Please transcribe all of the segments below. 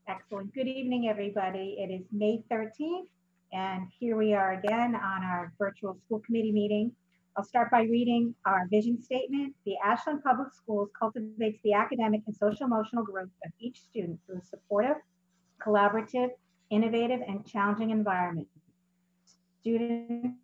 Excellent. Good evening, everybody. It is May 13th, and here we are again on our virtual school committee meeting. I'll start by reading our vision statement. The Ashland Public Schools cultivates the academic and social emotional growth of each student through a supportive, collaborative, innovative, and challenging environment. Students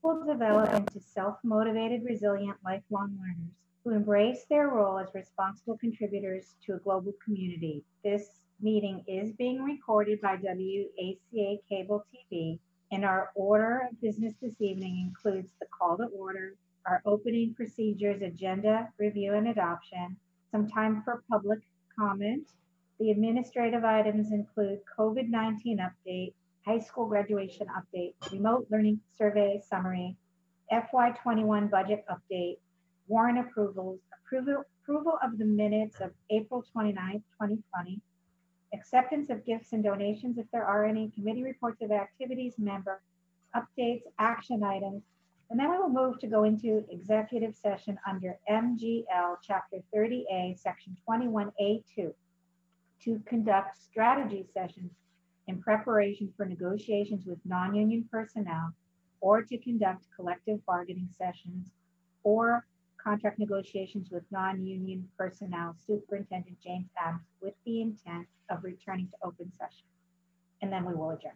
will develop into self-motivated, resilient, lifelong learners who embrace their role as responsible contributors to a global community. This meeting is being recorded by WACA Cable TV, and our order of business this evening includes the call to order, our opening procedures, agenda review and adoption, some time for public comment. The administrative items include COVID-19 update, high school graduation update, remote learning survey summary, FY21 budget update, warrant approvals, approval of the minutes of April 29th, 2020, acceptance of gifts and donations if there are any, committee reports of activities, member updates, action items, and then we will move to go into executive session under MGL Chapter 30A, Section 21A2 to conduct strategy sessions in preparation for negotiations with non-union personnel or to conduct collective bargaining sessions or contract negotiations with non-union personnel, Superintendent James Adams, with the intent of returning to open session. And then we will adjourn.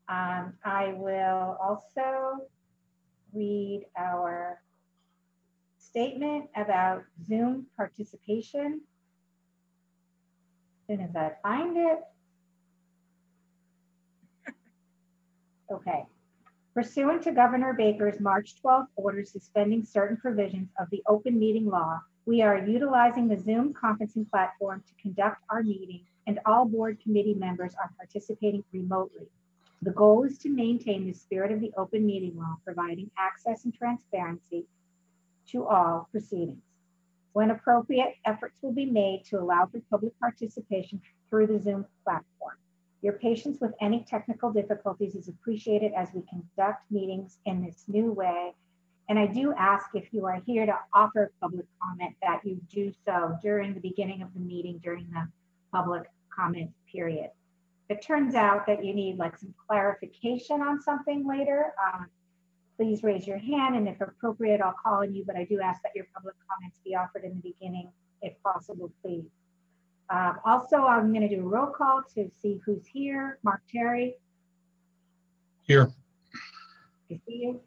I will also read our statement about Zoom participation. As soon as I find it. Okay. Pursuant to Governor Baker's March 12th order suspending certain provisions of the open meeting law, we are utilizing the Zoom conferencing platform to conduct our meeting, and all board committee members are participating remotely. The goal is to maintain the spirit of the open meeting law, providing access and transparency to all proceedings. When appropriate, efforts will be made to allow for public participation through the Zoom platform. Your patience with any technical difficulties is appreciated as we conduct meetings in this new way. And I do ask, if you are here to offer public comment, that you do so during the beginning of the meeting, during the public comment period. If it turns out that you need like some clarification on something later, please raise your hand, and if appropriate, I'll call on you, but I do ask that your public comments be offered in the beginning, if possible, please. Also, I'm going to do a roll call to see who's here. Mark Terry. Here. I see you.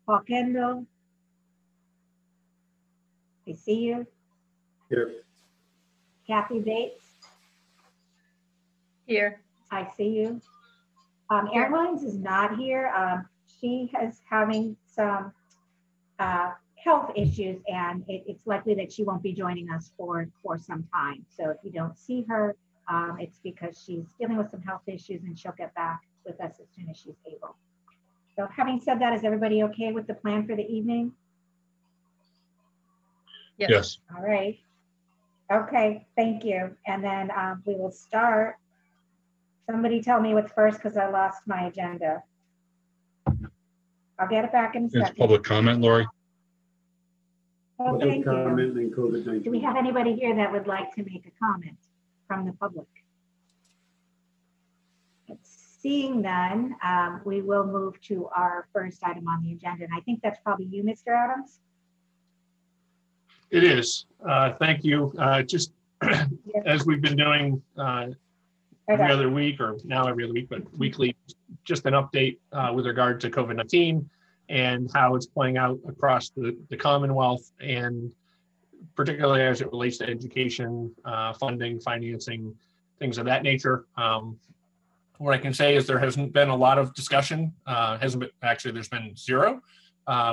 Paul Kendall. I see you. Here. Kathy Bates. Here. I see you. Erin Williams is not here. She is having some health issues, and it's likely that she won't be joining us for some time. So if you don't see her, it's because she's dealing with some health issues, and she'll get back with us as soon as she's able. So having said that, is everybody okay with the plan for the evening? Yes. All right. Okay, thank you. And then we will start. Somebody tell me what's first, because I lost my agenda. I'll get it back in a second. It's public comment, Lori. Oh, thank Comment you. and COVID-19. Do we have anybody here that would like to make a comment from the public? Seeing none, we will move to our first item on the agenda. And I think that's probably you, Mr. Adams. It is. Thank you. Just as we've been doing every other week, or now every other week, but weekly, just an update with regard to COVID-19 and how it's playing out across the Commonwealth, and particularly as it relates to education, funding, financing, things of that nature. What I can say is there hasn't been a lot of discussion. Actually, there's been zero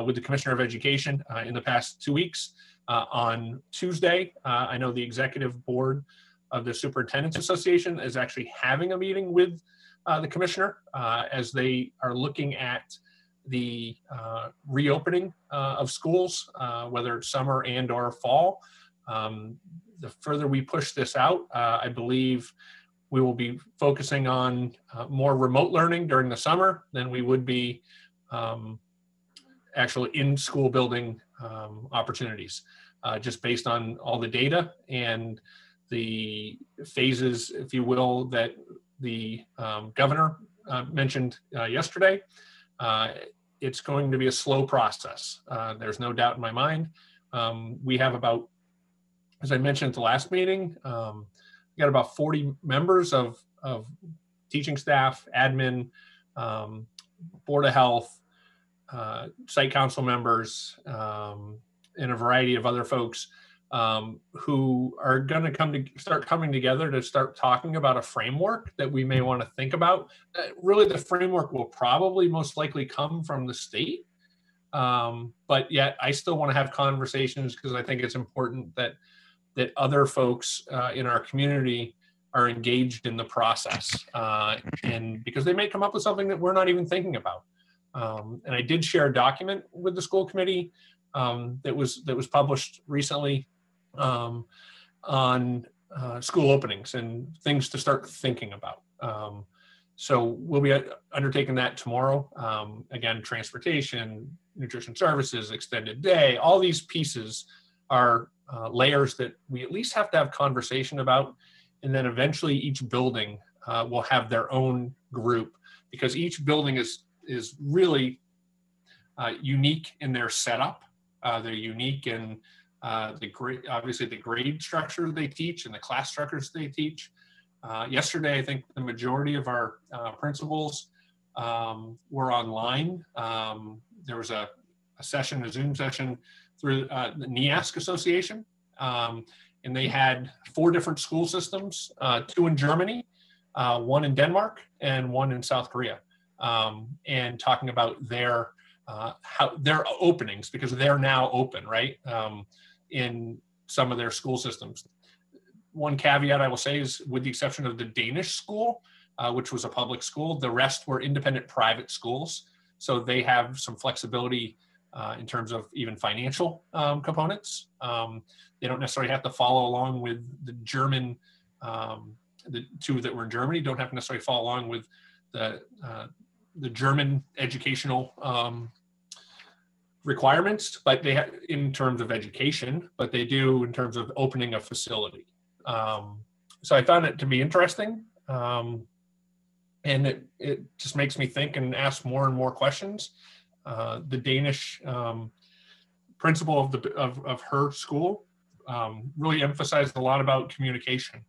with the Commissioner of Education in the past 2 weeks. On Tuesday, I know the executive board of the Superintendents Association is actually having a meeting with the Commissioner as they are looking at the reopening of schools, whether it's summer and or fall. The further we push this out, I believe we will be focusing on more remote learning during the summer than we would be actually in school building opportunities, just based on all the data and the phases, if you will, that the governor mentioned yesterday. It's going to be a slow process. There's no doubt in my mind. We have about, as I mentioned at the last meeting, we got about 40 members of teaching staff, admin, Board of Health, site council members, and a variety of other folks who are going to start coming together to start talking about a framework that we may want to think about. Really, the framework will probably most likely come from the state, but yet I still want to have conversations because I think it's important that other folks in our community are engaged in the process, and because they may come up with something that we're not even thinking about. And I did share a document with the school committee that was published recently on school openings and things to start thinking about. So we'll be undertaking that tomorrow. Again, transportation, nutrition services, extended day, all these pieces are layers that we at least have to have conversation about. And then eventually each building will have their own group, because each building is really unique in their setup. They're unique in obviously the grade structure they teach and the class structures they teach. Yesterday, I think the majority of our principals were online. There was a Zoom session through the NEASC Association, and they had 4 different school systems, 2 in Germany, 1 in Denmark, and 1 in South Korea, and talking about their openings, because they're now open, right, in some of their school systems. One caveat I will say is, with the exception of the Danish school, which was a public school, the rest were independent private schools. So they have some flexibility in terms of even financial components. They don't necessarily have to follow along with the German, the 2 that were in Germany don't have to necessarily follow along with the German educational requirements, but they have in terms of education, but they do in terms of opening a facility. So I found it to be interesting, and it just makes me think and ask more and more questions. The Danish principal of her school really emphasized a lot about communication,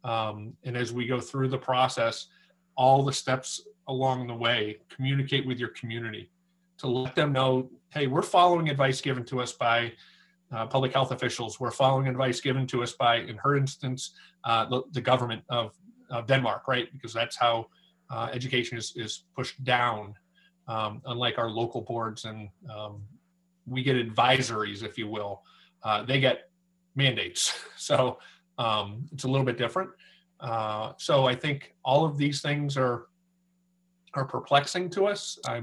and as we go through the process, all the steps along the way, communicate with your community to let them know, hey, we're following advice given to us by public health officials. We're following advice given to us by, in her instance, the government of Denmark, right? Because that's how education is pushed down, unlike our local boards. And we get advisories, if you will. They get mandates. So it's a little bit different. So I think all of these things are perplexing to us. I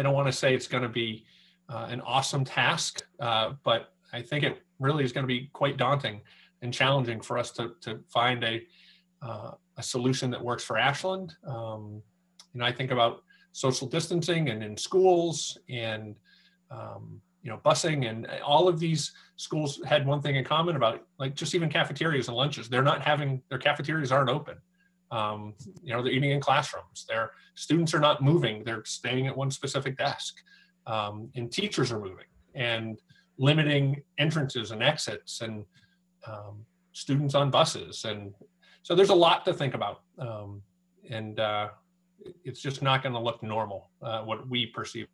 don't want to say it's going to be an awesome task, but I think it really is going to be quite daunting and challenging for us to find a solution that works for Ashland. I think about social distancing and in schools and busing, and all of these schools had one thing in common about, like, just even cafeterias and lunches. Their cafeterias aren't open. They're eating in classrooms. Their students are not moving. They're staying at one specific desk. And teachers are moving and limiting entrances and exits, and students on buses. And so there's a lot to think about. And it's just not going to look normal, what we perceive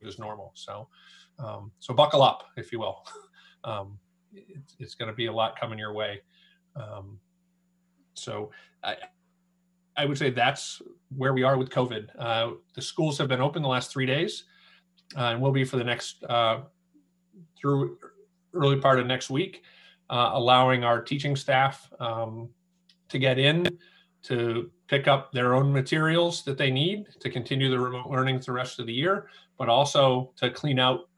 as normal. So buckle up, if you will. It's going to be a lot coming your way. So I would say that's where we are with COVID. The schools have been open the last 3 days, and will be for the next through early part of next week, allowing our teaching staff to get in to pick up their own materials that they need to continue the remote learning through the rest of the year, but also to clean out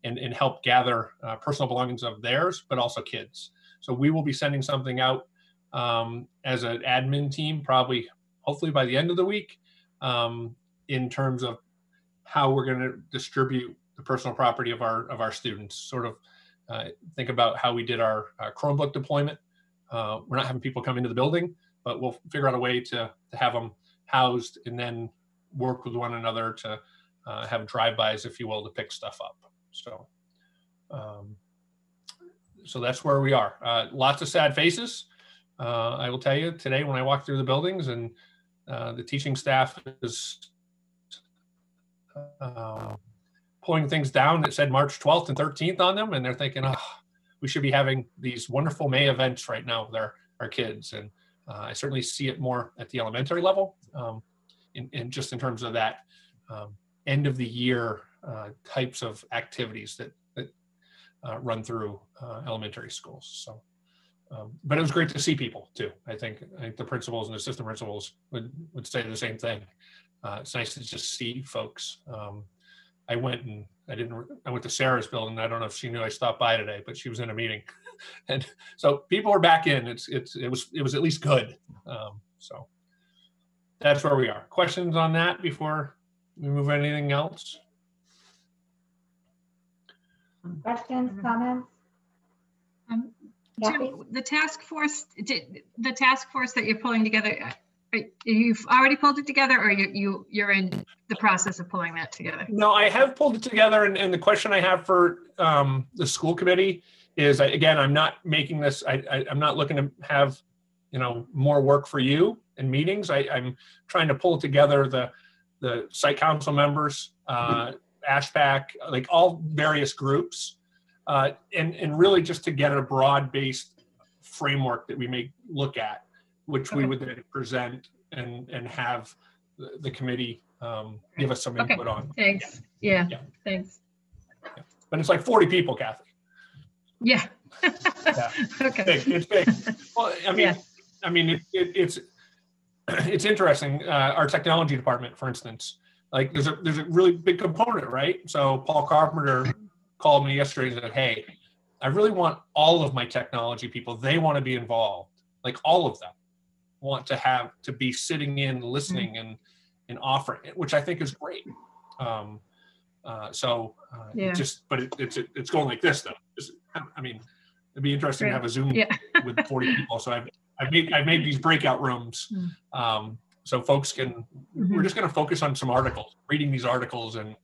and help gather personal belongings of theirs, but also kids. So we will be sending something out as an admin team, hopefully by the end of the week, in terms of how we're going to distribute the personal property of our students, sort of think about how we did our Chromebook deployment. We're not having people come into the building, but we'll figure out a way to have them housed and then work with one another to have drive-bys, if you will, to pick stuff up. So, so that's where we are. Lots of sad faces. I will tell you today when I walk through the buildings and the teaching staff is pulling things down that said March 12th and 13th on them, and they're thinking, oh, we should be having these wonderful May events right now with our kids. And I certainly see it more at the elementary level, in just in terms of that end of the year types of activities that run through elementary schools. So, but it was great to see people too. I think the principals and assistant principals would say the same thing. It's nice to just see folks. I went to Sarah's building. I don't know if she knew I stopped by today, but she was in a meeting, and so people are back in. It was at least good. So that's where we are. Questions on that before we move on to anything else? Questions, comments? Jim, the task force that you're pulling together, you've already pulled it together, or you're in the process of pulling that together? No, I have pulled it together, and the question I have for the school committee is, again, I'm not making this. I'm not looking to have more work for you in meetings. I'm trying to pull together the site council members, ASHPAC, like all various groups, and really just to get a broad-based framework that we may look at, which we would then present and have the committee give us some input on. Thanks. Yeah. Thanks. Yeah. But it's like 40 people, Kathy. Yeah. Yeah. Okay. It's big. Well, I mean, it's interesting. Our technology department, for instance, like there's a really big component, right? So Paul Carpenter called me yesterday and said, "Hey, I really want all of my technology people. They want to be involved, like all of them want to be sitting in, listening, and offering it," which I think is great. It's going like this though. I mean, it'd be interesting to have a Zoom with 40 people. So I've made these breakout rooms. So folks can, we're just going to focus on some articles, reading these articles and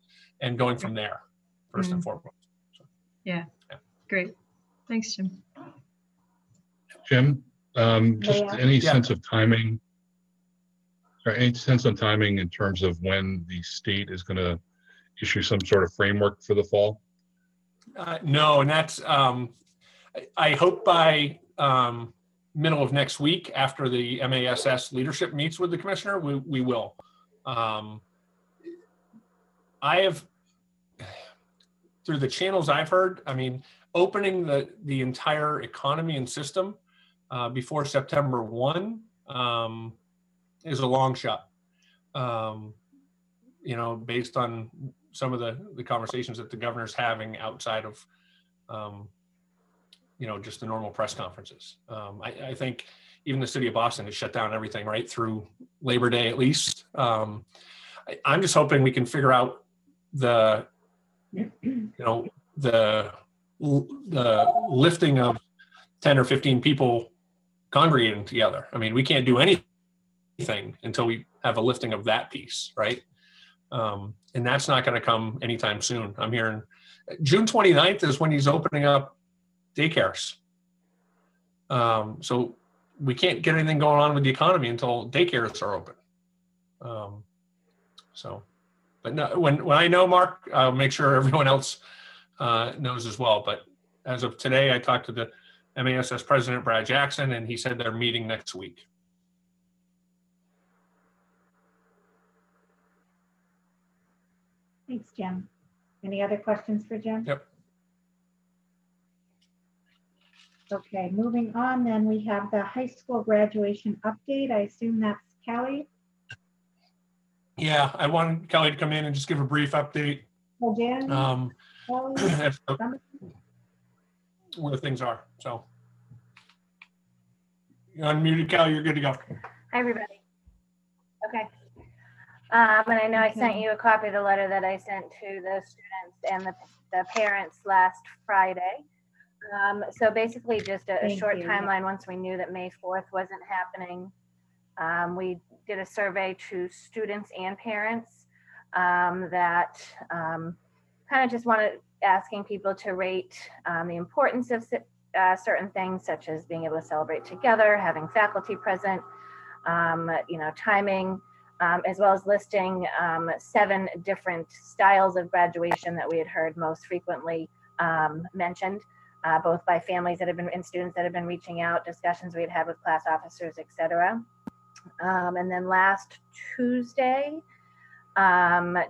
going from there first and foremost. So, yeah, great. Thanks, Jim. Jim, just any sense of timing, or any sense of timing in terms of when the state is going to issue some sort of framework for the fall? No, and that's, I hope by middle of next week, after the MASS leadership meets with the commissioner, we will. I have, through the channels I've heard, I mean, opening the entire economy and system before September 1 is a long shot. Based on some of the conversations that the governor's having outside of just the normal press conferences. I think even the city of Boston has shut down everything right through Labor Day at least. I'm just hoping we can figure out the lifting of 10 or 15 people congregating together. I mean, we can't do anything until we have a lifting of that piece, right? And that's not going to come anytime soon. I'm hearing June 29th is when he's opening up daycares. So we can't get anything going on with the economy until daycares are open. But no, when I know, Mark, I'll make sure everyone else knows as well. But as of today, I talked to the MASS president, Brad Jackson, and he said they're meeting next week. Thanks, Jim. Any other questions for Jim? Yep. Okay, moving on, then we have the high school graduation update. I assume that's Kelly. Yeah, I wanted Kelly to come in and just give a brief update. Oh, Jen? As to where things are. So, you're unmuted, Kelly. You're good to go. Hi, everybody. Okay. And I know I sent you a copy of the letter that I sent to the students and the parents last Friday. So basically just a Thank short you. timeline. Once we knew that May 4th wasn't happening, we did a survey to students and parents that kind of just wanted asking people to rate the importance of certain things, such as being able to celebrate together, having faculty present, timing, as well as listing 7 different styles of graduation that we had heard most frequently mentioned, both by families that have been and students that have been reaching out, discussions we had had with class officers, etc. And then last Tuesday,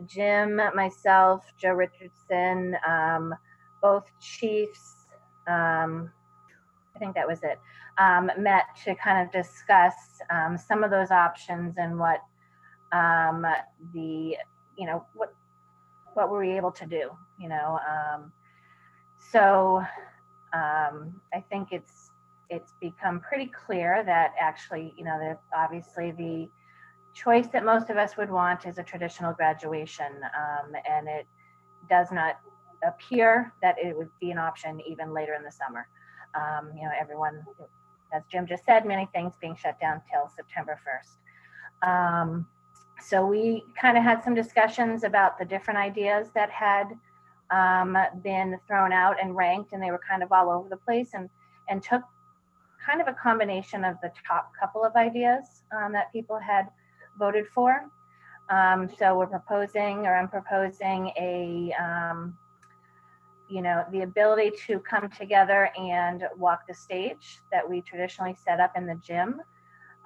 Jim, myself, Joe Richardson, both chiefs, I think that was it, met to kind of discuss some of those options and what what were we able to do, So I think it's become pretty clear that actually, that obviously the choice that most of us would want is a traditional graduation, and it does not appear that it would be an option even later in the summer. Everyone, as Jim just said, many things being shut down till September 1st. So we kind of had some discussions about the different ideas that had been thrown out and ranked, and they were kind of all over the place, and took kind of a combination of the top couple of ideas that people had voted for. So we're proposing, or I'm proposing the ability to come together and walk the stage that we traditionally set up in the gym,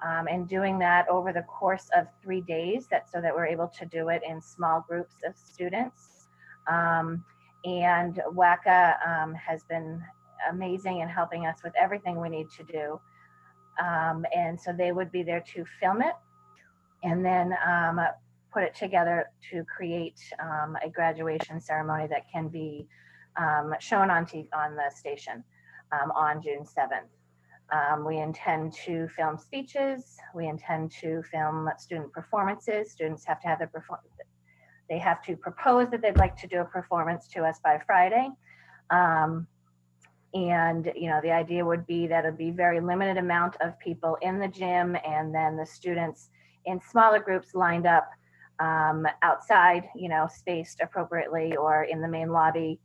and doing that over the course of 3 days, so that we're able to do it in small groups of students. And WACA has been amazing in helping us with everything we need to do. And so they would be there to film it and then put it together to create a graduation ceremony that can be shown on the station on June 7th. We intend to film speeches. We intend to film student performances. Students have to have their they have to propose that they'd like to do a performance to us by Friday. And the idea would be that it'd be very limited amount of people in the gym, and then the students in smaller groups lined up outside, spaced appropriately, or in the main lobby,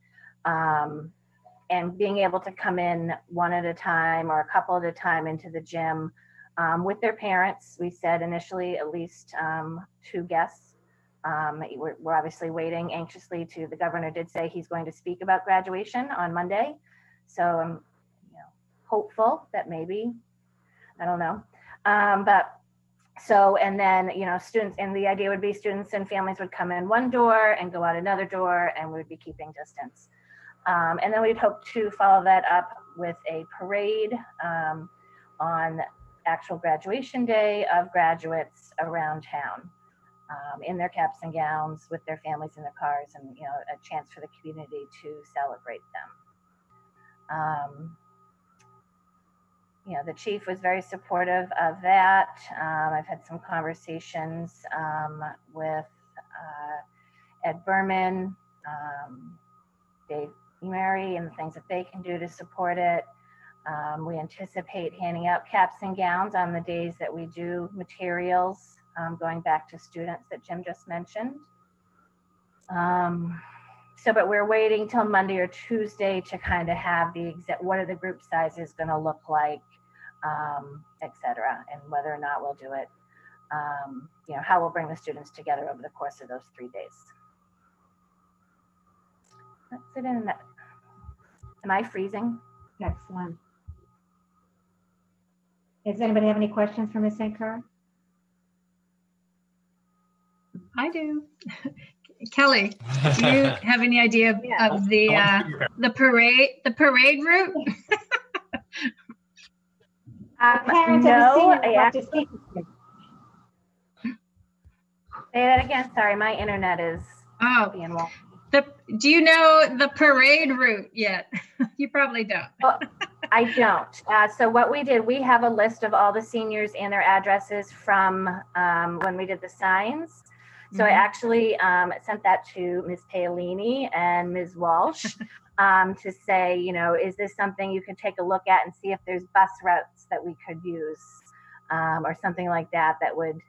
and being able to come in one at a time or a couple at a time into the gym with their parents. We said initially at least 2 guests. We're obviously waiting anxiously the governor did say he's going to speak about graduation on Monday. So I'm hopeful that maybe, I don't know. And then, students, and the idea would be students and families would come in one door and go out another door, and we would be keeping distance. And then we'd hope to follow that up with a parade on actual graduation day of graduates around town in their caps and gowns with their families in their cars, and a chance for the community to celebrate them. The chief was very supportive of that. I've had some conversations with Ed Berman, Dave Mary, and the things that they can do to support it. We anticipate handing out caps and gowns on the days that we do materials, going back to students that Jim just mentioned. But we're waiting till Monday or Tuesday to kind of have what are the group sizes going to look like, et cetera, and whether or not we'll do it, how we'll bring the students together over the course of those 3 days. That's it in that. Am I freezing? Excellent. Does anybody have any questions for Ms. St. Clair? I do. Kelly, do you have any idea of the parade route? No, say that again. Sorry, my internet is being wonky. Do you know the parade route yet? You probably don't. Well, I don't. So what we did, we have a list of all the seniors and their addresses from when we did the signs. So I actually sent that to Ms. Paolini and Ms. Walsh. to say, you know, is this something you can take a look at and see if there's bus routes that we could use, or something like that that would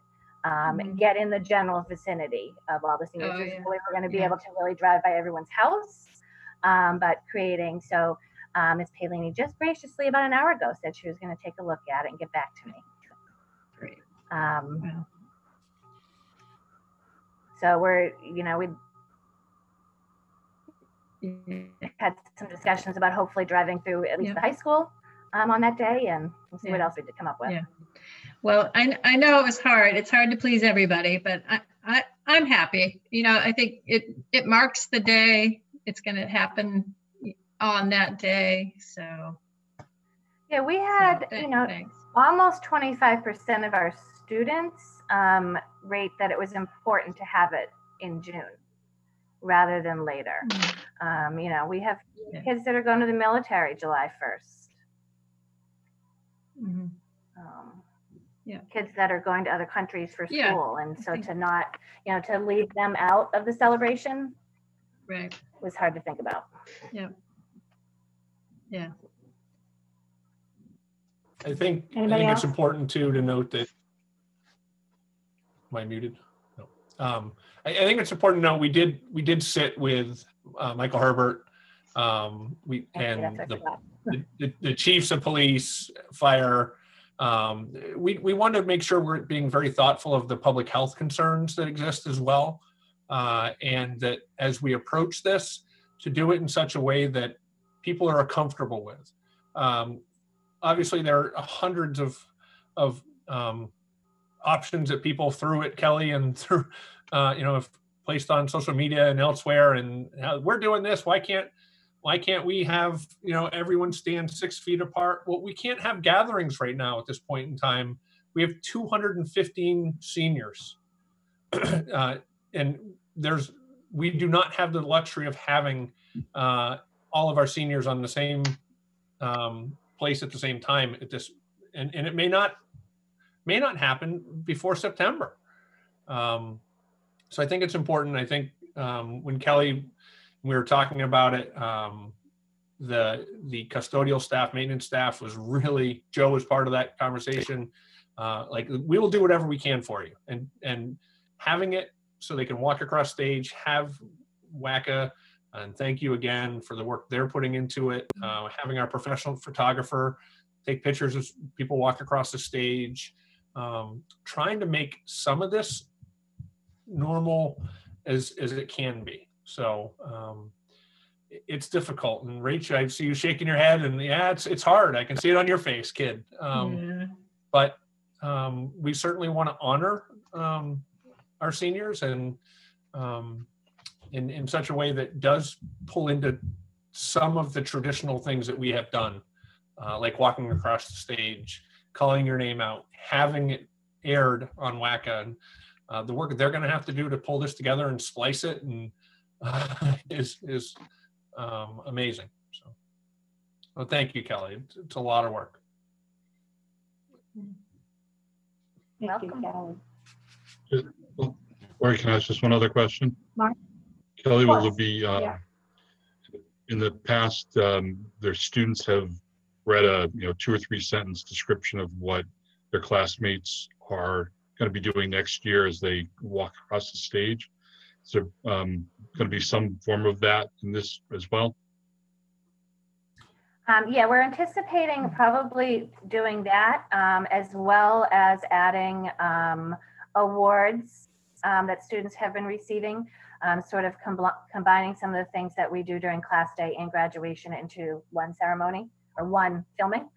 get in the general vicinity of all the seniors. Oh, yeah. We're going to be Yeah. able to really drive by everyone's house, but creating, so Ms. Palini just graciously about an hour ago said she was going to take a look at it and get back to me. Great. Wow. So we're, you know, we had some discussions about hopefully driving through at least the high school on that day, and we'll see what else we could come up with. Yeah. Well, I know it was hard. It's hard to please everybody, but I'm happy. You know, I think it marks the day. It's going to happen on that day. So yeah, we had, you know, almost 25% of our students rate that it was important to have it in June rather than later. You know, we have kids that are going to the military July 1st. Kids that are going to other countries for school. And so to not, you know, to leave them out of the celebration was hard to think about. Yeah. I think it's important too to note that. Am I muted? No. I think it's important to note we did sit with Michael Herbert, the chiefs of police, fire. We wanted to make sure we're being very thoughtful of the public health concerns that exist as well, and that as we approach this, to do it in such a way that people are comfortable with. Obviously, there are hundreds of options that people threw at Kelly and through, you know, have placed on social media and elsewhere. And we're doing this. Why can't we have, you know, everyone stand 6 feet apart? Well, we can't have gatherings right now at this point in time. We have 215 seniors, and we do not have the luxury of having all of our seniors on the same place at the same time at this, and it may not happen before September. So I think it's important. I think when Kelly, we were talking about it, the custodial staff, maintenance staff was really, Joe was part of that conversation. Like, we will do whatever we can for you, and having it so they can walk across stage, have WACA, and thank you again for the work they're putting into it. Having our professional photographer take pictures of people walk across the stage, trying to make some of this normal as it can be. So it's difficult. And Rach, I see you shaking your head, and it's hard. I can see it on your face, kid. But we certainly want to honor our seniors, and in such a way that does pull into some of the traditional things that we have done, like walking across the stage, calling your name out, having it aired on WACA, and the work they're going to have to do to pull this together and splice it, and is amazing. So, well, thank you, Kelly. It's a lot of work. Thank you, Kelly. Lori, can I ask just one other question? Mark? Kelly, will it be, in the past, their students have read a 2 or 3 sentence description of what their classmates are going to be doing next year as they walk across the stage. Is there going to be some form of that in this as well? Yeah, we're anticipating probably doing that, as well as adding awards that students have been receiving, sort of combining some of the things that we do during class day and graduation into one ceremony or one filming.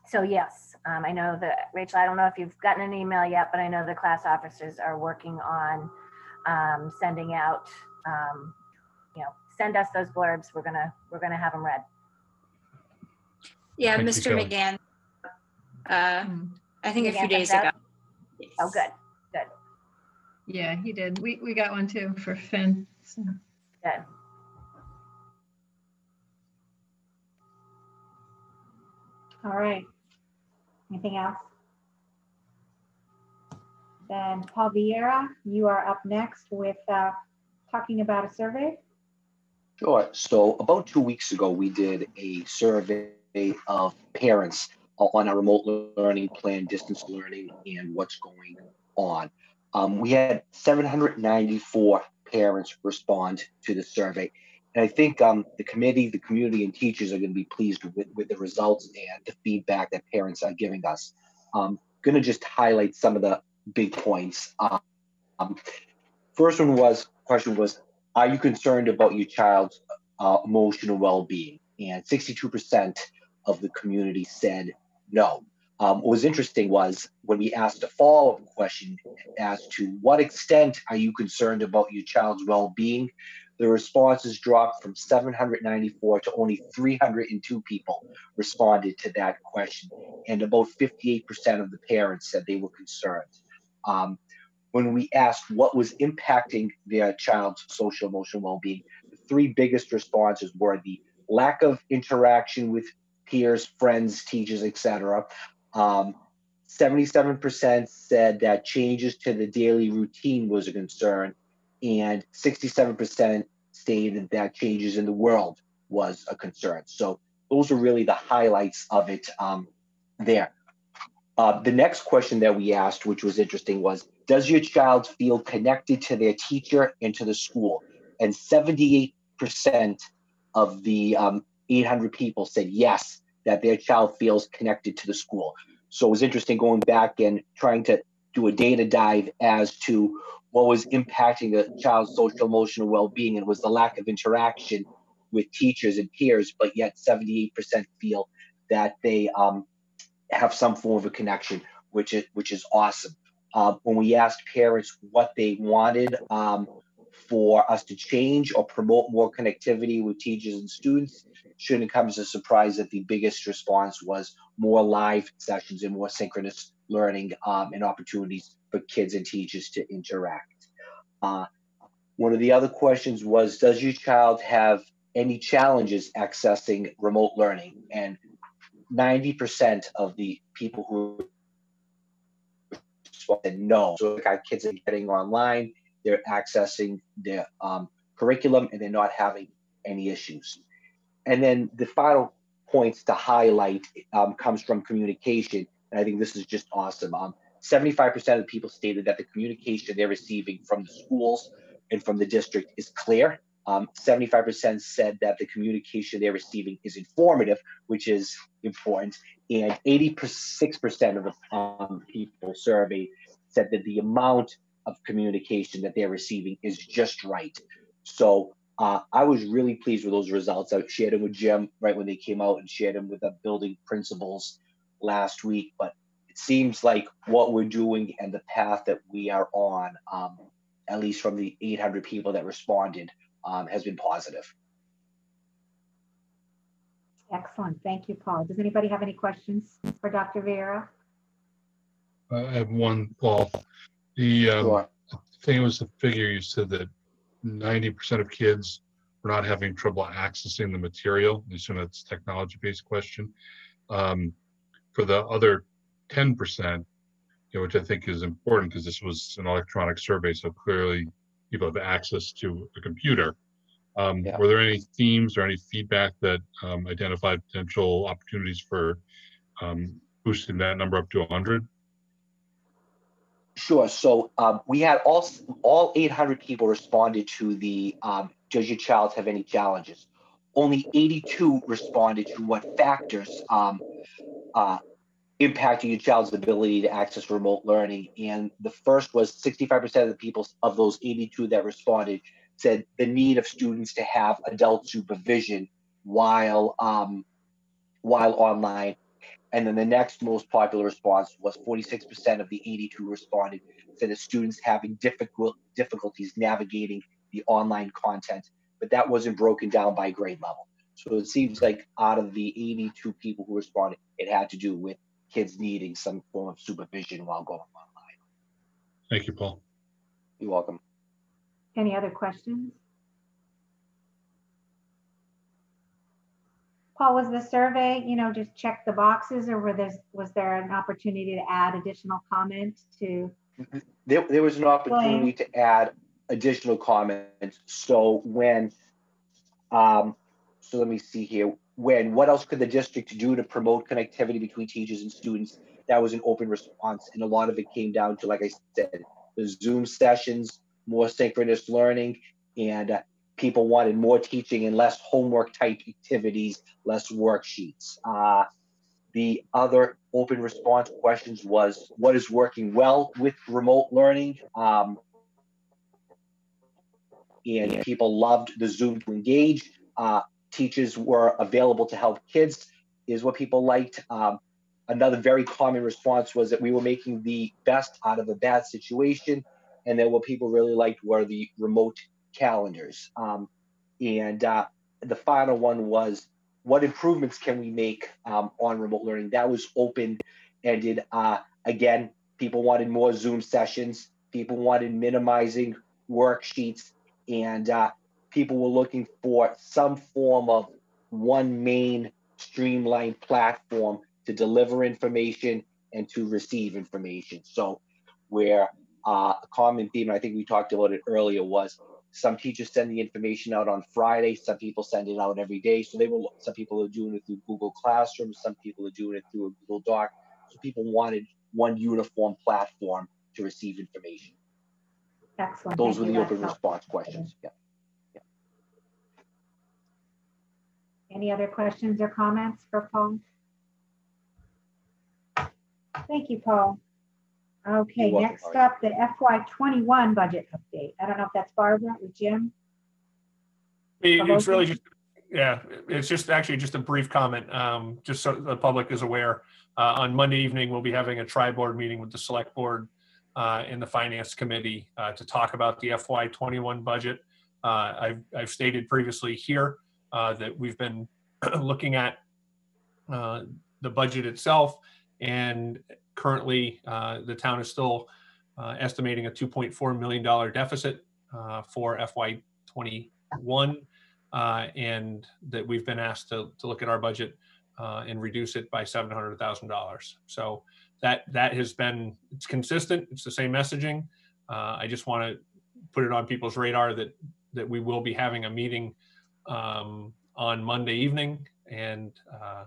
So yes, I know that, Rachel, I don't know if you've gotten an email yet, but I know the class officers are working on sending out, send us those blurbs. We're gonna have them read. Yeah, Thank Mr. you, McGann. I think a few days ago. Yes. Oh, good. Yeah, he did. We got one too for Finn. So. Good. All right. Anything else? Then Paul Vieira, you are up next with talking about a survey. Sure. So about 2 weeks ago, we did a survey of parents on our remote learning plan, distance learning, and what's going on. We had 794 parents respond to the survey. And I think the committee, the community, and teachers are going to be pleased with the results and the feedback that parents are giving us. Going to just highlight some of the big points. First question was, are you concerned about your child's emotional well-being? And 62% of the community said no. What was interesting was when we asked a follow-up question as to what extent are you concerned about your child's well-being, the responses dropped from 794 to only 302 people responded to that question. And about 58% of the parents said they were concerned. When we asked what was impacting their child's social emotional well-being, the three biggest responses were the lack of interaction with peers, friends, teachers, etc. 77% said that changes to the daily routine was a concern, and 67% stated that changes in the world was a concern. So those are really the highlights of it there. The next question that we asked, which was interesting, was, does your child feel connected to their teacher and to the school? And 78% of the 800 people said yes, that their child feels connected to the school. So it was interesting going back and trying to do a data dive as to what was impacting a child's social emotional well-being, and it was the lack of interaction with teachers and peers, but yet 78% feel that they have some form of a connection, which is awesome. When we asked parents what they wanted for us to change or promote more connectivity with teachers and students, shouldn't come as a surprise that the biggest response was more live sessions and more synchronous learning and opportunities for kids and teachers to interact. One of the other questions was, does your child have any challenges accessing remote learning? And 90% of the people who said no. So our kids are getting online, they're accessing their curriculum, and they're not having any issues. And then the final points to highlight comes from communication. And I think this is just awesome. 75% of people stated that the communication they're receiving from the schools and from the district is clear. 75% said that the communication they're receiving is informative, which is important. And 86% of the people surveyed said that the amount of communication that they're receiving is just right. So I was really pleased with those results. I shared them with Jim right when they came out and shared them with the building principals last week. But it seems like what we're doing and the path that we are on, at least from the 800 people that responded, has been positive. Excellent. Thank you, Paul. Does anybody have any questions for Dr. Vieira? I have one, Paul. Sure. I think it was the figure you said that 90% of kids were not having trouble accessing the material. I assume that's a technology-based question. For the other 10%, which I think is important because this was an electronic survey, so clearly people have access to a computer. Yeah. Were there any themes or any feedback that identified potential opportunities for boosting that number up to 100? Sure. So we had all 800 people responded to the does your child have any challenges? Only 82 responded to what factors impacting your child's ability to access remote learning. And the first was 65% of the people of those 82 that responded said the need of students to have adult supervision while online. And then the next most popular response was 46% of the 82 responded said that students having difficulties navigating the online content, but that wasn't broken down by grade level. So it seems like out of the 82 people who responded, it had to do with kids needing some form of supervision while going online. Thank you, Paul. You're welcome. Any other questions? Paul, was the survey, just check the boxes, or was there an opportunity to add additional comments to? There was an opportunity to add additional comments. So when So let me see here. What else could the district do to promote connectivity between teachers and students? That was an open response, and a lot of it came down to, like I said, the Zoom sessions, more synchronous learning, and people wanted more teaching and less homework type activities, less worksheets. The other open response questions was, what is working well with remote learning? And people loved the Zoom to engage. Teachers were available to help kids, is what people liked. Another very common response was that we were making the best out of a bad situation. And then what people really liked were the remote calendars. And the final one was, what improvements can we make on remote learning? That was open-ended. Again, people wanted more Zoom sessions. People wanted minimizing worksheets, and people were looking for some form of one main streamlined platform to deliver information and to receive information. So where a common theme, I think we talked about it earlier, was some teachers send the information out on Friday, some people send it out every day. So some people are doing it through Google Classroom, some people are doing it through a Google Doc. So people wanted one uniform platform to receive information. Excellent. Those were Thank the you. open response questions. Yeah. Any other questions or comments for Paul? Thank you, Paul. Okay, You're welcome, next Laurie. up, the FY21 budget update. I don't know if that's Barbara or Jim. It's really just, yeah, it's just actually just a brief comment, just so the public is aware. On Monday evening, we'll be having a tri-board meeting with the select board and the finance committee to talk about the FY21 budget. I've stated previously here that we've been looking at the budget itself, and currently the town is still estimating a $2.4 million deficit for FY21, and that we've been asked to look at our budget and reduce it by $700,000. So that has been, it's consistent. It's the same messaging. I just want to put it on people's radar that we will be having a meeting on Monday evening, and I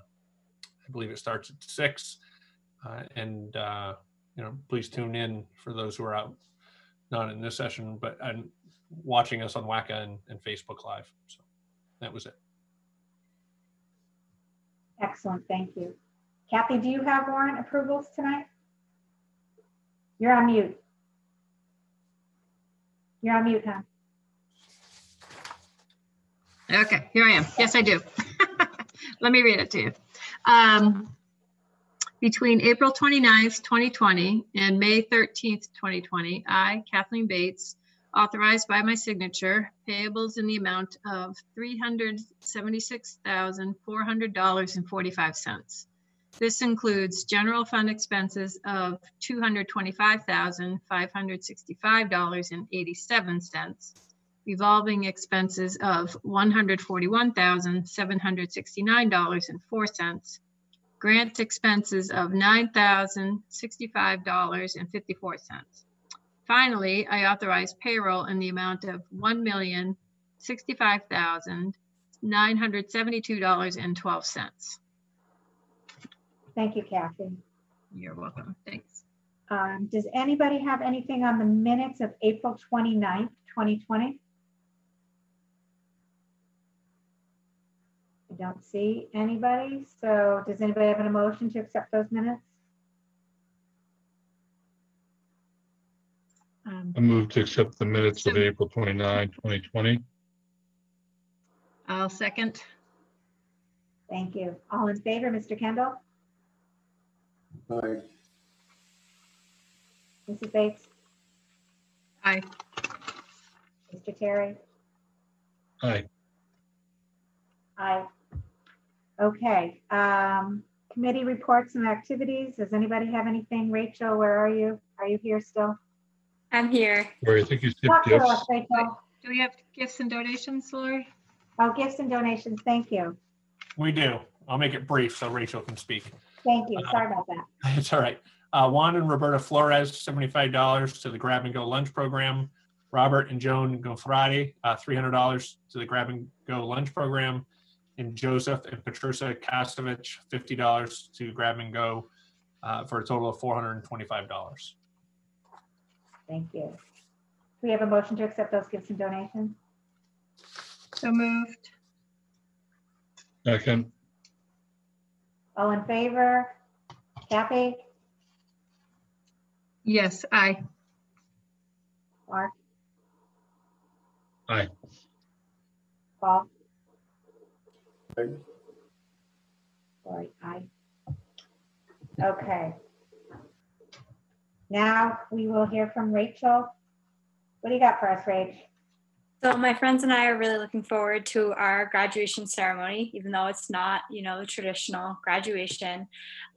believe it starts at 6. And please tune in for those who are out, not in this session, but watching us on WACA and Facebook Live. So that was it. Excellent, thank you. Kathy, do you have warrant approvals tonight? You're on mute. You're on mute, huh? Okay, here I am. Yes, I do. Let me read it to you. Between April 29th, 2020 and May 13th, 2020, I, Kathleen Bates, authorized by my signature, payables in the amount of $376,400.45. This includes general fund expenses of $225,565.87, revolving expenses of $141,769.04, grant expenses of $9,065.54. Finally, I authorize payroll in the amount of $1,065,972.12. Thank you, Kathy. You're welcome. Thanks. Does anybody have anything on the minutes of April 29th, 2020? I don't see anybody. So does anybody have an motion to accept those minutes? I move to accept the minutes of April 29, 2020. I'll second. Thank you. All in favor, Mr. Kendall? Aye. Mrs. Bates? Aye. Mr. Terry? Aye. Aye. Okay. Committee reports and activities. Does anybody have anything? Rachel, where are you? Are you here still? I'm here. Lori, I think you Talk skipped to us, gifts. Rachel. Do we have gifts and donations, Lori? Oh, gifts and donations. Thank you. We do. I'll make it brief so Rachel can speak. Thank you. Sorry about that. It's all right. Juan and Roberta Flores, $75 to the Grab and Go Lunch Program. Robert and Joan Gofrati, $300 to the Grab and Go lunch program, and Joseph and Patricia Kastovich, $50 to Grab and Go, for a total of $425. Thank you. Do we have a motion to accept those gifts and donations? So moved. Second. All in favor? Kathy? Yes, aye. Mark? Aye. Paul? Aye. Sorry, aye. Okay. Now we will hear from Rachel. What do you got for us, Rach? So my friends and I are really looking forward to our graduation ceremony, even though it's not, the traditional graduation.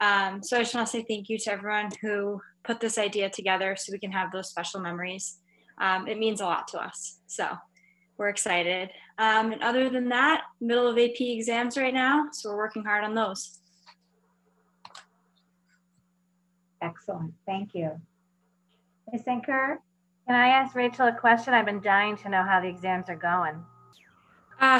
So I just want to say thank you to everyone who put this idea together so we can have those special memories. It means a lot to us. So we're excited. And other than that, middle of AP exams right now, so we're working hard on those. Excellent, thank you. Ms. Anker? Can I ask Rachel a question? I've been dying to know how the exams are going.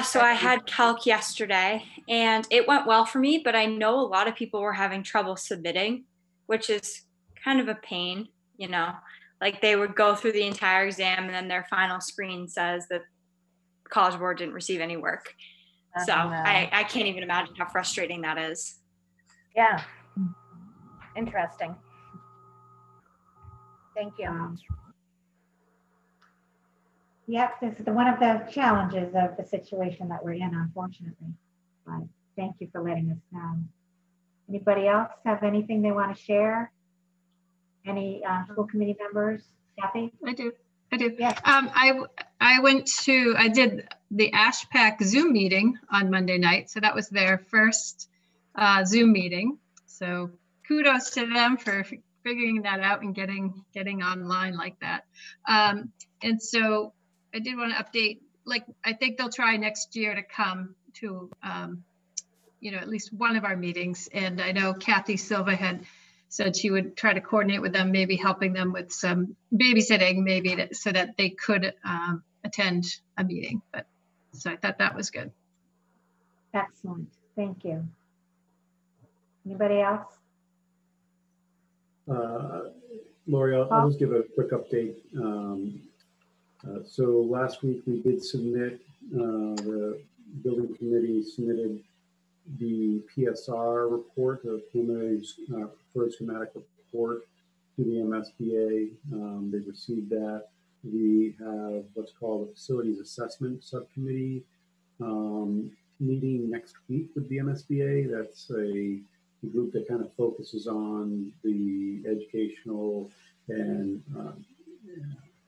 So I had calc yesterday and it went well for me, but I know a lot of people were having trouble submitting, which is kind of a pain, like they would go through the entire exam and then their final screen says that College Board didn't receive any work. So No. I can't even imagine how frustrating that is. Yeah. Interesting. Thank you. Yep, this is one of the challenges of the situation that we're in, unfortunately. But thank you for letting us know. Anybody else have anything they want to share? Any school committee members? Kathy? I do. Yes. I did the ASHPAC Zoom meeting on Monday night. So that was their first Zoom meeting. So kudos to them for figuring that out and getting online like that. And so I did want to update, I think they'll try next year to come to, at least one of our meetings. And I know Kathy Silva had said she would try to coordinate with them, maybe helping them with some babysitting, so that they could attend a meeting. But so I thought that was good. Excellent, thank you. Anybody else? Lori, I'll just give a quick update. So last week we did submit, the building committee submitted the PSR report, the preliminary preferred schematic report, to the MSBA. They received that. We have what's called a facilities assessment subcommittee meeting next week with the MSBA. That's a group that kind of focuses on the educational and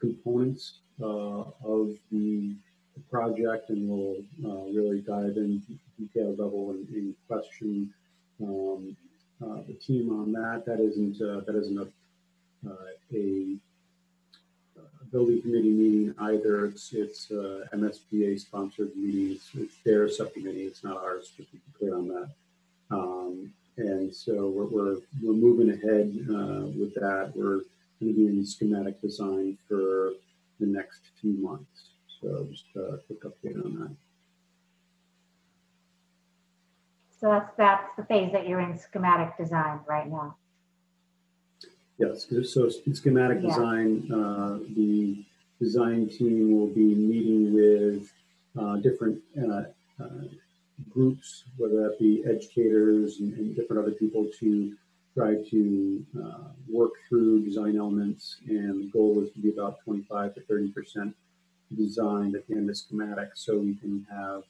components of the project, and we'll really dive in detailed level and question the team on that. That isn't a building committee meeting either. It's MSBA sponsored meeting. It's their subcommittee. It's not ours. Just to be clear on that. And so we're moving ahead with that. We're going to be in schematic design for the next few months. So just a quick update on that. So that's the phase that you're in, schematic design right now. Yes, so in schematic design, the design team will be meeting with different groups, whether that be educators and different other people, to try to work through design elements. And the goal is to be about 25 to 30% designed at the end of schematic, so we can have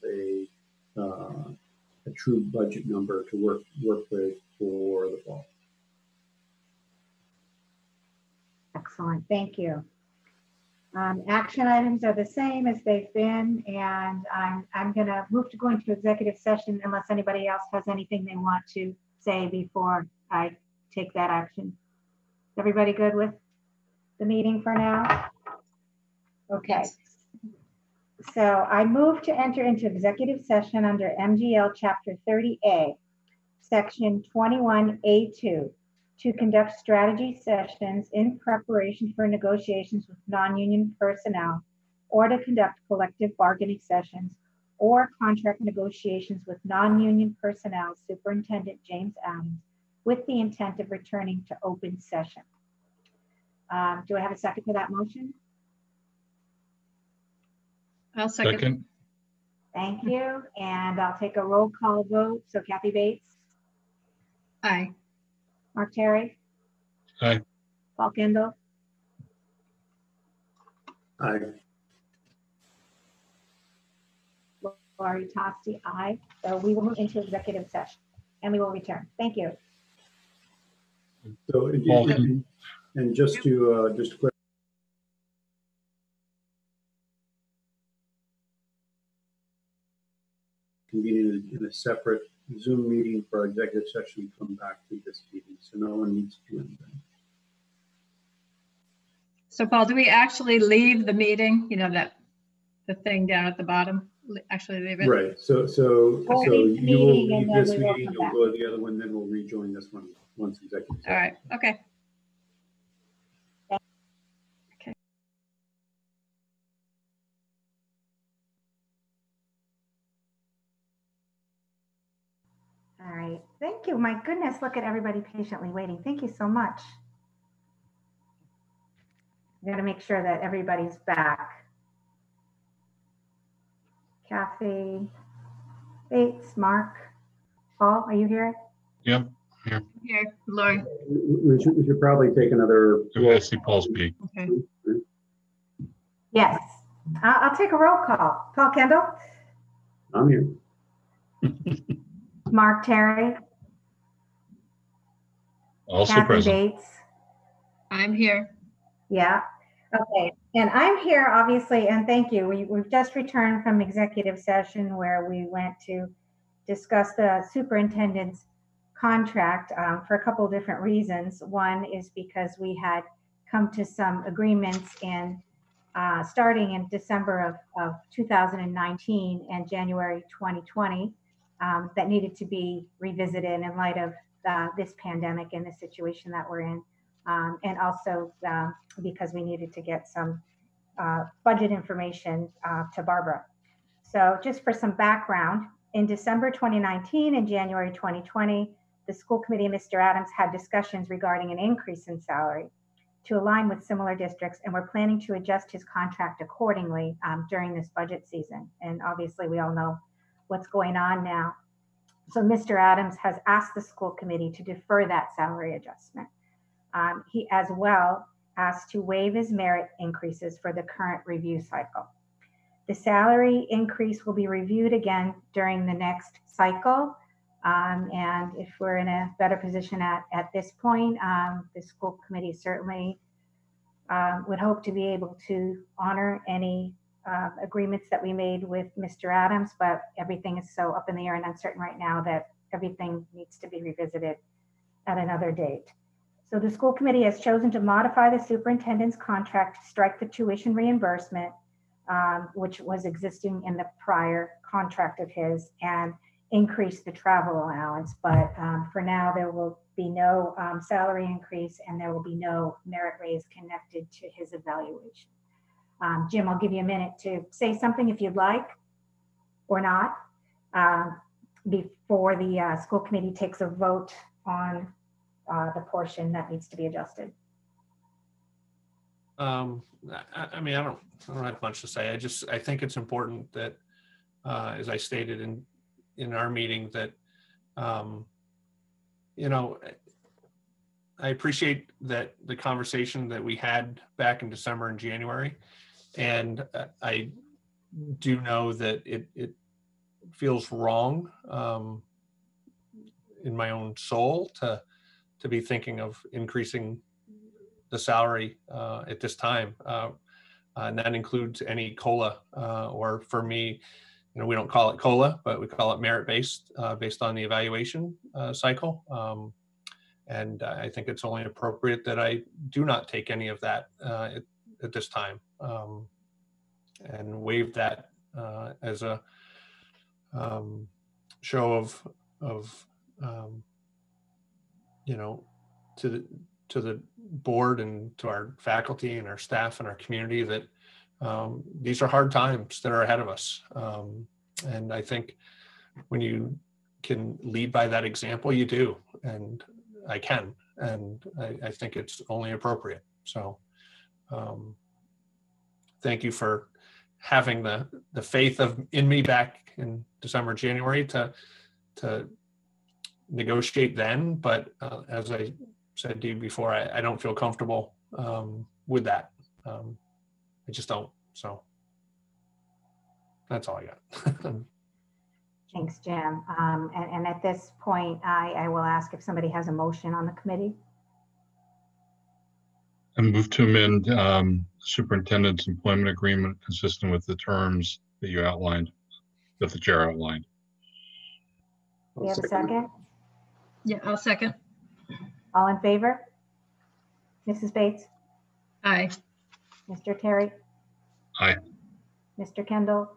a true budget number to work with for the fall. Excellent, thank you. Action items are the same as they've been, and I'm going to move to go into executive session unless anybody else has anything they want to say before I take that action. Everybody good with the meeting for now? Okay. Yes. So I move to enter into executive session under MGL Chapter 30A, Section 21A2, to conduct strategy sessions in preparation for negotiations with non-union personnel, or to conduct collective bargaining sessions or contract negotiations with non-union personnel, Superintendent James Adams, with the intent of returning to open session. Do I have a second for that motion? I'll second. Thank you. And I'll take a roll call vote. So Kathy Bates? Aye. Mark Terry? Aye. Paul Kendall? Aye. Gloria Tosti, aye. So we will move into executive session and we will return. Thank you. So, and just to clarify, convening in a separate Zoom meeting for our executive session, come back to this meeting. So no one needs to do anything. So Paul, do we actually leave the meeting? You know, the thing down at the bottom, actually leave it? Right. So leave the you will meeting and leave then this we will meeting, come you'll back. go to the other one, then we'll rejoin this one once executive session. All right, okay. All right. Thank you. My goodness, look at everybody patiently waiting. Thank you so much. I'm going to make sure that everybody's back. Kathy Bates, Mark, Paul, are you here? Yep. Here. Here, Lori. We should probably take another. I see Paul speak. Okay. Yes. I'll take a roll call. Paul Kendall? I'm here. Mark Terry? Also Kathy present. Bates? I'm here. Yeah. Okay. And I'm here, obviously, and thank you. We've just returned from executive session where we went to discuss the superintendent's contract for a couple of different reasons. One is because we had come to some agreements in starting in December of 2019 and January 2020 that needed to be revisited in light of this pandemic and the situation that we're in. And also because we needed to get some budget information to Barbara. So just for some background, in December 2019 and January 2020, the school committee and Mr. Adams had discussions regarding an increase in salary to align with similar districts, and we're planning to adjust his contract accordingly during this budget season. And obviously we all know what's going on now. So Mr. Adams has asked the school committee to defer that salary adjustment. He as well asked to waive his merit increases for the current review cycle. The salary increase will be reviewed again during the next cycle. And if we're in a better position at this point, the school committee certainly would hope to be able to honor any agreements that we made with Mr. Adams, but everything is so up in the air and uncertain right now that everything needs to be revisited at another date. So the school committee has chosen to modify the superintendent's contract to strike the tuition reimbursement, which was existing in the prior contract of his, and increase the travel allowance. But for now, there will be no salary increase and there will be no merit raise connected to his evaluation. Jim, I'll give you a minute to say something if you'd like or not before the school committee takes a vote on the portion that needs to be adjusted. I mean, I don't have much to say. I think it's important that, as I stated in our meeting, that, you know, I appreciate that the conversation that we had back in December and January, and I do know that it feels wrong in my own soul to be thinking of increasing the salary at this time. And that includes any COLA, or for me, you know, we don't call it COLA, but we call it merit-based, based on the evaluation cycle. And I think it's only appropriate that I do not take any of that at this time, and waive that as a show of you know, to the board and to our faculty and our staff and our community that these are hard times that are ahead of us. And I think when you can lead by that example, you do, and I can, and I think it's only appropriate. So thank you for having the faith in me back in December, January to negotiate then. But as I said to you before, I don't feel comfortable with that. I just don't. So that's all I got. Thanks, Jim. And at this point, I will ask if somebody has a motion on the committee. I move to amend superintendent's employment agreement consistent with the terms that you outlined, that the chair outlined. Do you have a second? Yeah, I'll second. All in favor? Mrs. Bates? Aye. Mr. Terry? Aye. Mr. Kendall?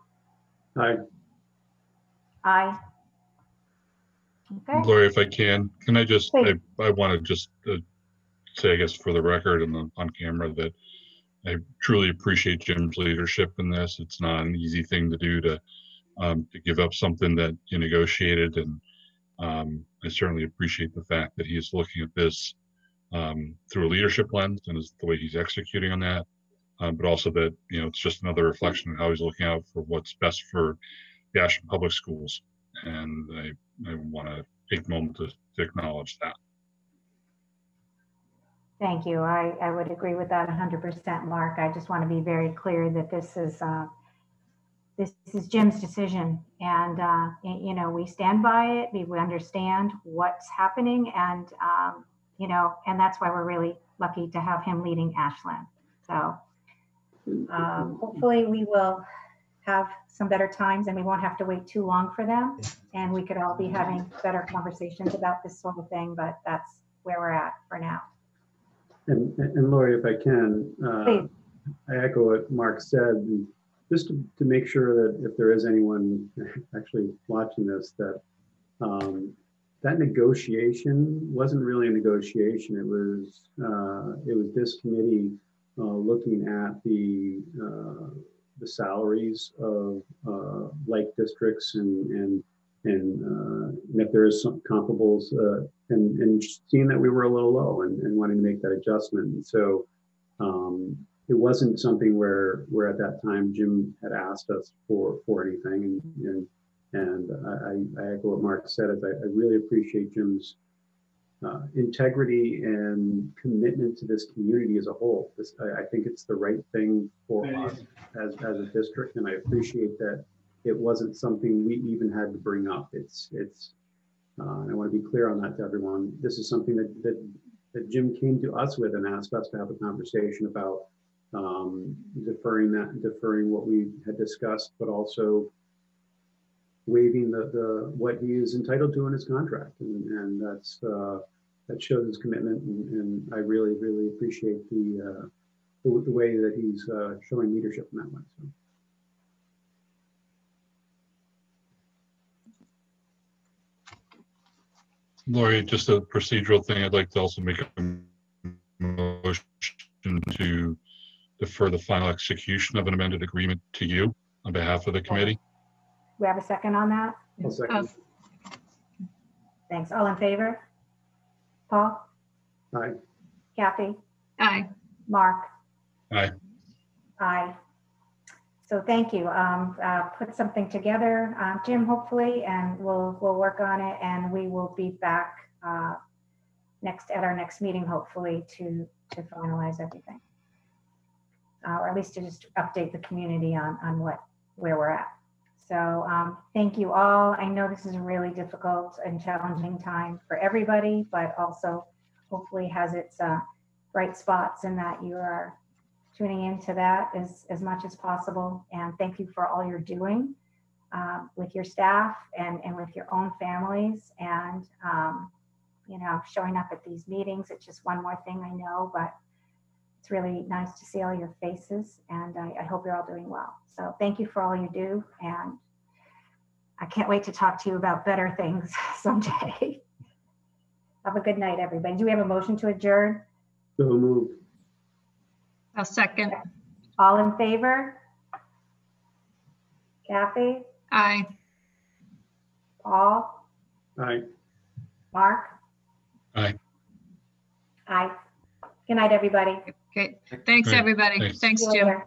Aye. Aye. Okay. Gloria, if I can I just, Please. I want to just say, I guess, for the record and on camera, that I truly appreciate Jim's leadership in this. It's not an easy thing to do to give up something that you negotiated, and I certainly appreciate the fact that he is looking at this through a leadership lens and is the way he's executing on that, but also that, you know, it's just another reflection of how he's looking out for what's best for the Ashland Public Schools, and I want to take a moment to acknowledge that. Thank you. I would agree with that 100%, Mark. I just want to be very clear that this is Jim's decision, and you know, we stand by it. We understand what's happening, and you know, and that's why we're really lucky to have him leading Ashland. So hopefully we will have some better times, and we won't have to wait too long for them, and we could all be having better conversations about this sort of thing. But that's where we're at for now. And Lori, if I can, I echo what Mark said, and just to make sure that if there is anyone actually watching this, that that negotiation wasn't really a negotiation. It was this committee looking at the salaries of like districts and if there is some comparables and seeing that we were a little low and wanting to make that adjustment. And so it wasn't something where at that time Jim had asked us for anything. And I echo what Mark said, is I really appreciate Jim's integrity and commitment to this community as a whole. I think it's the right thing for us as a district, and I appreciate that it wasn't something we even had to bring up. It's I want to be clear on that to everyone. This is something that Jim came to us with and asked us to have a conversation about, deferring what we had discussed, but also waiving the what he is entitled to in his contract, and that's that shows his commitment, and I really appreciate the way that he's showing leadership in that way. So. Lori, just a procedural thing. I'd like to also make a motion to defer the final execution of an amended agreement to you on behalf of the committee. We have a second on that? I'll second. Thanks. All in favor? Paul? Aye. Kathy? Aye. Mark? Aye. Aye. So thank you. Put something together, Jim, hopefully, and we'll work on it, and we will be back at our next meeting, hopefully, to finalize everything, or at least to just update the community on where we're at. So thank you all. I know this is a really difficult and challenging time for everybody, but also hopefully has its bright spots in that you are tuning into that as much as possible. And thank you for all you're doing with your staff and with your own families, and you know, showing up at these meetings. It's just one more thing, I know, but it's really nice to see all your faces, and I hope you're all doing well. So thank you for all you do, and I can't wait to talk to you about better things someday. Have a good night, everybody. Do we have a motion to adjourn? So moved. I'll second. All in favor? Kathy, Aye. Paul, Aye. Mark? Aye. Aye. Good night, everybody. Okay. Thanks, Great. everybody. Thanks. Thanks, See you Jim. later.